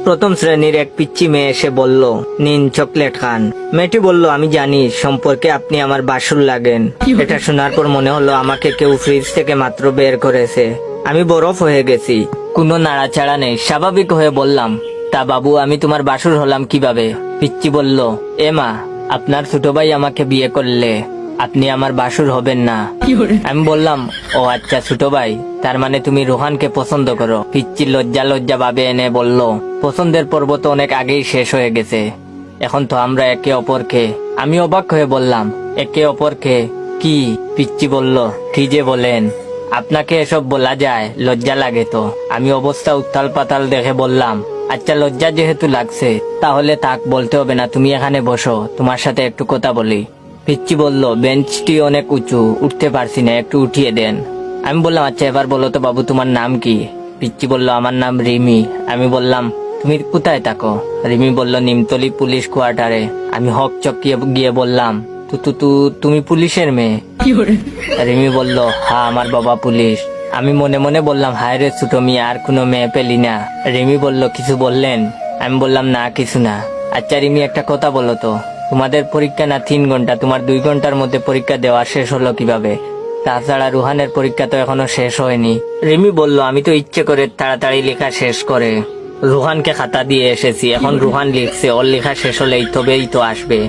প্রথম শ্রেণীর এক পিচ্চি মেয়ে এসে বলল, নিন চকলেট খান। মেয়েটি বলল, আমি জানি সম্পর্কে আপনি আমার বাসুর লাগেন। এটা শোনার পর মনে হলো আমাকে কেউ ফ্রিজ থেকে মাত্র বের করেছে। আমি বরফ হয়ে গেছি, কোনো নাড়াচাড়া নেই। স্বাভাবিক হয়ে বললাম, তা বাবু আমি তোমার বাসুর হলাম কিভাবে? পিচ্চি বলল, এ মা, আপনার ছোট ভাই আমাকে বিয়ে করলে আপনি আমার বাসুর হবেন না। আমি বললাম, ও আচ্ছা ছোট ভাই, তার মানে তুমি রোহানকে পছন্দ করো? পিচ্চি লজ্জা লজ্জা ভাবে এনে বলল, পছন্দের পর্ব তো অনেক আগেই শেষ হয়ে গেছে, এখন তো আমরা একে অপরকে। আমি অবাক হয়ে বললাম, একে অপরকে কি? পিচ্চি বলল, কি যে বলেন, আপনাকে এসব বলা যায়? লজ্জা লাগে তো। আমি অবস্থা উত্তাল পাতাল দেখে বললাম, আচ্ছা লজ্জা যেহেতু লাগছে তাহলে তাক বলতে হবে না, তুমি এখানে বসো, তোমার সাথে একটু কথা বলি। পিচ্চি বলল, বেঞ্চটি অনেক উঁচু, উঠতে পারছি না, একটু উঠিয়ে দেন। আমি বললাম, আচ্ছা এবার বলো তো বাবু তোমার নাম কি? পিচ্চি বলল, আমার নাম রিমি। আমি বললাম, তুমি কোথায় থাকো? রিমি বলল, নিমতলি পুলিশ কোয়ার্টারে। আমি হক চকিয়ে গিয়ে বললাম, তুমি পুলিশের মেয়ে? রিমি বলল, হ্যাঁ আমার বাবা পুলিশ। আমি মনে মনে বললাম, হায় রে ছোট মেয়ে, আর কোনো মেয়ে পেলি না? রিমি বলল, কিছু বললেন? আমি বললাম, না কিছু না। আচ্ছা রিমি একটা কথা বলো তো, তোমাদের পরীক্ষা না 3 ঘন্টা, তোমার 2 ঘন্টার মধ্যে পরীক্ষা দেওয়া শেষ হলো কিভাবে? তাছাড়া রুহানের পরীক্ষা তো এখনো শেষ হয়নি। রিমি বলল, আমি তো ইচ্ছে করে তাড়াতাড়ি লেখা শেষ করে রুহানকে খাতা দিয়ে এসেছি, এখন রুহান লিখছে, ওর লেখা শেষ হলেই তবেই তো আসবে।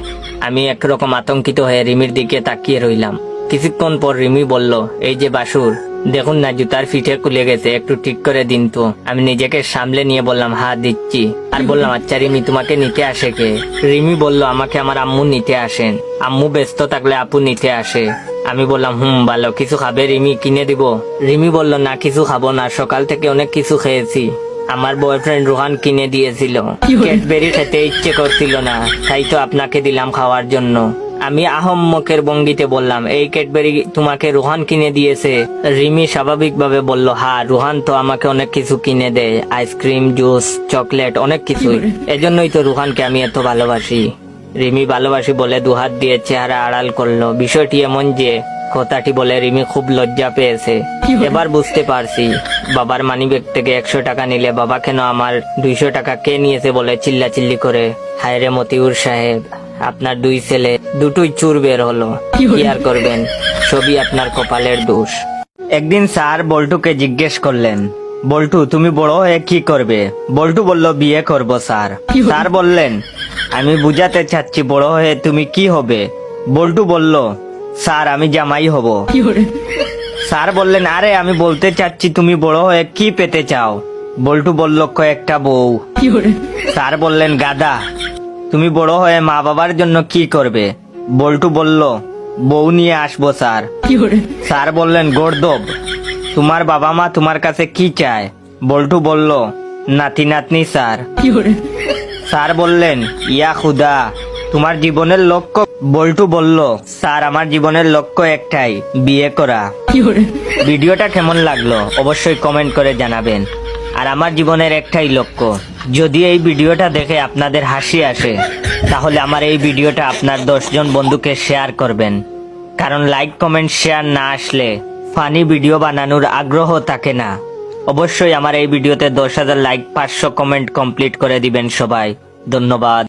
আমি একরকম আতঙ্কিত হয়ে রিমির দিকে তাকিয়ে রইলাম। কিছুক্ষণ পর রিমি বলল, এই যে বাসুর, দেখুন না জুতার ফিটে খুলে গেছে, একটু ঠিক করে দিন তো। আমি নিজেকে সামলে নিয়ে বললাম, হ্যাঁ দিচ্ছি। আর বললাম, আচ্ছা রিমি তোমাকে নিতে আসে কে? রিমি বলল, আমাকে আমার আম্মু নিতে আসেন, আম্মু ব্যস্ত থাকলে আপু নিতে আসে। আমি বললাম, ভালো, কিছু খাবে রিমি? কিনে দিব? রিমি বলল, না কিছু খাবো না, সকাল থেকে অনেক কিছু খেয়েছি, আমার বয়ফ্রেন্ড রোহান কিনে দিয়েছিল, ক্যাডবেরি খেতে ইচ্ছে করছিল না, তাই তো আপনাকে দিলাম খাওয়ার জন্য। আমি আহম্মকের ভঙ্গিতে বললাম, এই ক্যাডবেরি তোমাকে রোহান কিনে দিয়েছে? রিমি স্বাভাবিকভাবে বলল, হ্যাঁ রোহান তো আমাকে অনেক কিছু কিনে দেয়, আইসক্রিম, জুস, চকলেট, অনেক কিছু, এজন্যই তো রোহানকে আমি এত ভালোবাসি। রিমি ভালোবাসি বলে দুহাত দিয়ে চেহারা আড়াল করলো। বিষয়টি এমন যে কথাটি বলে রিমি খুব লজ্জা পেয়েছে। এবার বুঝতে পারছি, বাবার মানিব্যাগ থেকে 100 টাকা নিলে বাবা কেন আমার 200 টাকা কে নিয়েছে বলে চিল্লাচিল্লি করে। হায় রে মতিউর সাহেব, আপনার 2 ছেলে, দুটোই চুর বের হলো, কি আর করবেন, সবই আপনার কপালের দোষ। একদিন স্যার বল্টুকে জিজ্ঞেস করলেন, বল্টু তুমি বড় হয়ে কি করবে? বল্টু বলল, বিয়ে করব স্যার। স্যার বললেন, আমি বুঝাতে চাচ্ছি বড় হয়ে তুমি কি হবে? বল্টু বলল, স্যার আমি জামাই হব। স্যার বললেন, আরে আমি বলতে চাচ্ছি তুমি বড় হয়ে কি পেতে চাও? বল্টু বলল, কয়েকটা বউ। স্যার বললেন, গাধা, তুমি বড় হয়ে মা বাবার জন্য কি করবে? বল্টু বলল, বউ নিয়ে আসবো স্যার। স্যার বললেন, গর্দব, তোমার বাবা মা তোমার কাছে কি চায়? বল্টু বলল, নাতি নাতনি স্যার। স্যার বললেন, ইয়া খুদা, তোমার জীবনের লক্ষ্য? বল্টু বলল, স্যার আমার জীবনের লক্ষ্য একটাই, বিয়ে করা। ভিডিওটা কেমন লাগলো অবশ্যই কমেন্ট করে জানাবেন। আর আমার জীবনের একটাই লক্ষ্য, যদি এই ভিডিওটা দেখে আপনাদের হাসি আসে তাহলে আমার এই ভিডিওটা আপনার 10 জন বন্ধুকে শেয়ার করবেন, কারণ লাইক কমেন্ট শেয়ার না আসলে ফানি ভিডিও বানানোর আগ্রহ থাকে না। অবশ্যই আমার এই ভিডিওতে 10,000 লাইক, 500 কমেন্ট কমপ্লিট করে দিবেন সবাই। ধন্যবাদ।